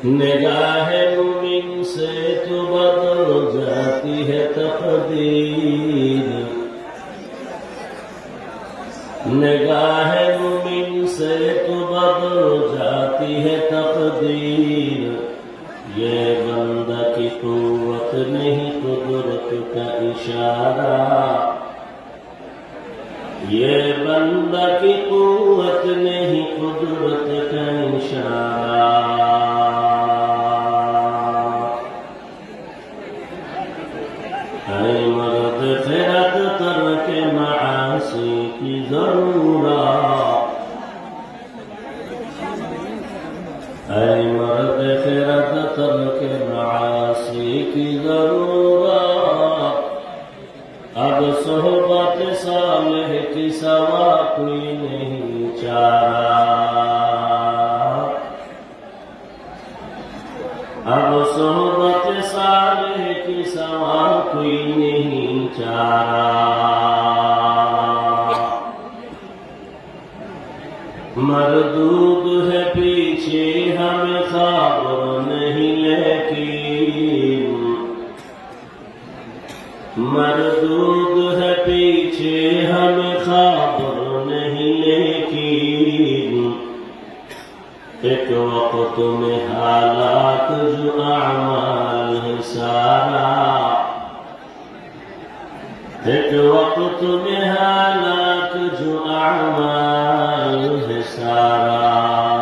نگاہ مومن سے تو بدل جاتی ہے تقدیر، نگاہ مومن سے تو بدل جاتی ہے تقدیر، یہ بندہ کی قوت نہیں قدرت کا اشارہ، یہ بندہ کی قوت نہیں قدرت کا اشارہ۔ اے مرد خرد ترک معاصی کی ضرورت، اے مرد خرد ترک معاصی کی ضرورت، اب صحبت صالح کی سوا کوئی نہیں چارہ، اب صحبت صالح کی سوا کوئی نہیں چارہ۔ مردود ہے پیچھے ہمیں خبر نہیں لیکن، مردود ہے پیچھے ہمیں خبر نہیں لیکن، ایک وقت میں حالات جو اعمال ہے سارا، ایک وقت میں حالات جو اعمال ہے سارا۔